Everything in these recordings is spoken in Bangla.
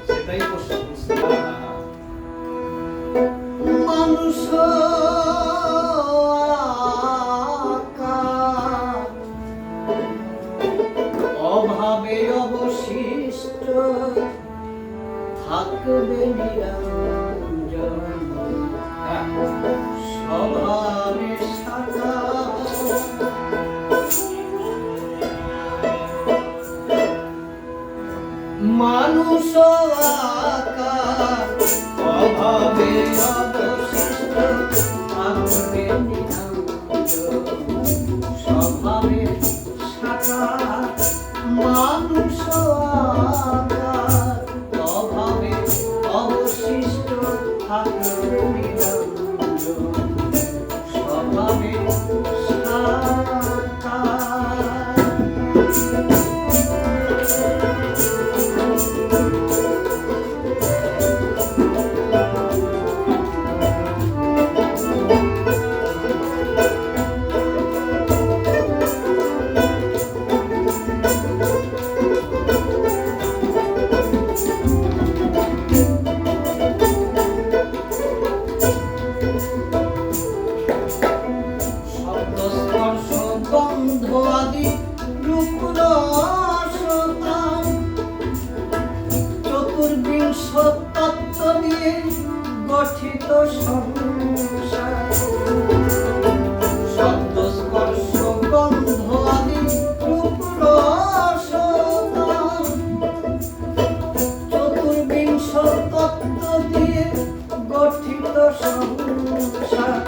সেটাই প্রশ্ন করছে। মানুষ অভাবে অবশিষ্ট থাকবে নিরঞ্জন স্বভাবে সাদা মানুষ আকার অভাবে অবশিষ্ট থাকবে নিরঞ্জন স্বভাবে সাকার মানুষ আকার অভাবে অবশিষ্ট থাকবে নিরঞ্জন স্বভাবে চতুর্বিংশ তত্ত্ব নিয়ে গঠিত সংসার শব্দ স্পর্শ গন্ধ আদি রূপ রস চতুর্বিংশ তত্ত্ব দিয়ে গঠিত সংসার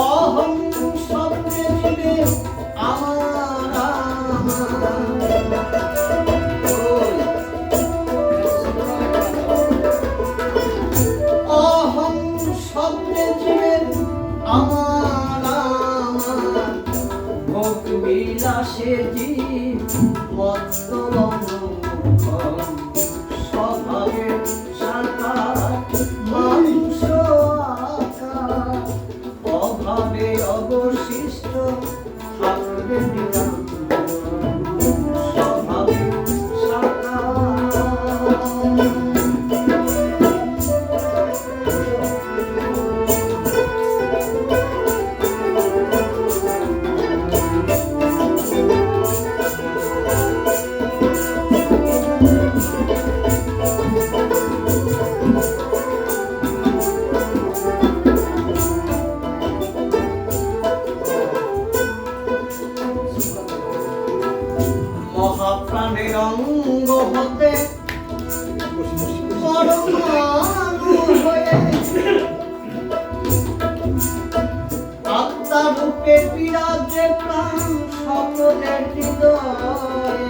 অহং শব্দে জীবে বিলাসে জীব মত্ত স্বভাবে সাকার মানুষ আকার অভাবে অবশিষ্ট থাকবে স্বভাবে মহাপ্রাণের অঙ্গ হতে পরমাণু হয়ে আত্মা রূপে বিরাজে প্রাণ সকলের হৃদয়ে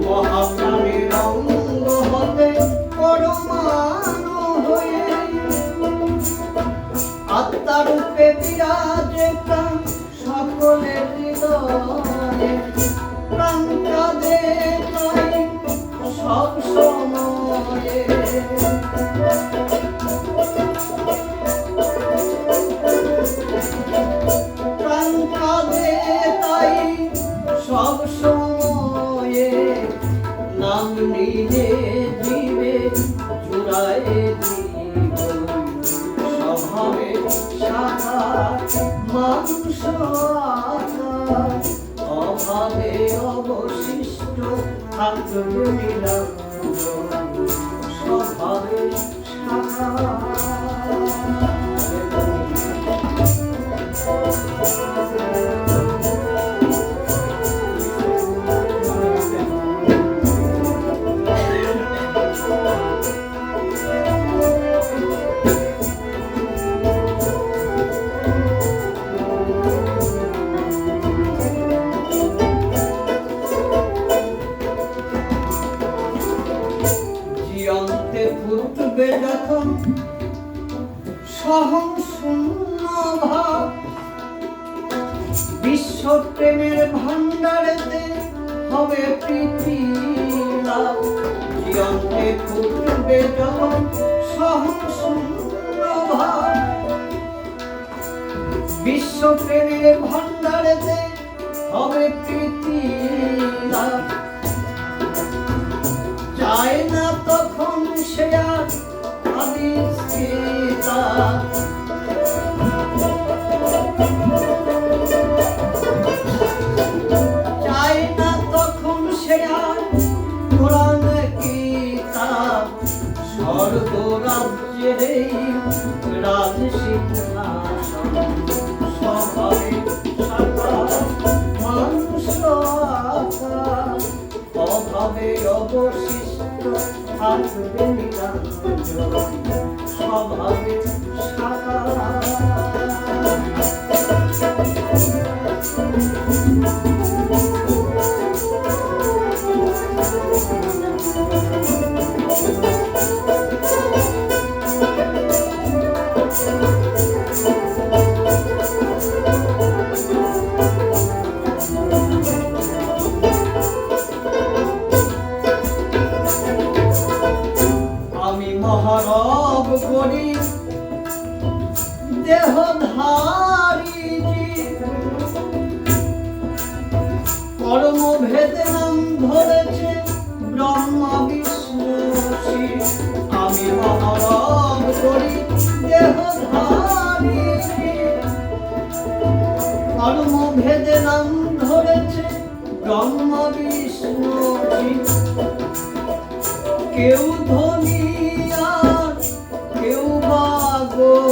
মহাপ্রাণের অঙ্গ হতে পরমাণু হয়ে আত্মা রূপে বিরাজে প্রাণ সকলের হৃদয়ে প্রাণকাদে তাই সব সময়ে প্রাণকাদে তাই সব সময়ে নাম নিজে জীবে জুড়ায় জীবন স্বভাবে সাকার মানুষ আকার অভাবে অবশিষ্ট থাকবে নিরঞ্জন স্বভাবে ফুটবে যখন সহং শূন্য ভাব বিশ্ব প্রেমের ভান্ডারেতে হবে প্রীতি লাভ জীবনে ফুটবে যখন সহং শূন্য ভাব বিশ্ব প্রেমের ভান্ডারেতে হবে প্রীতি লাভ স্বভাবে অবশিষ্ট থাকবে নিরঞ্জন স্বভাবে সাকার। আমি মহারব করি দেহধারী জীব, কর্মভেদে নাম ধরেছে ব্রহ্মা বিষ্ণু শিব। আমি মহারব করি দেহধারী জীব, কর্মভেদে নাম ধরেছে ব্রহ্মা বিষ্ণু শিব। কেউ ধনী আর কেউ বা গরিব,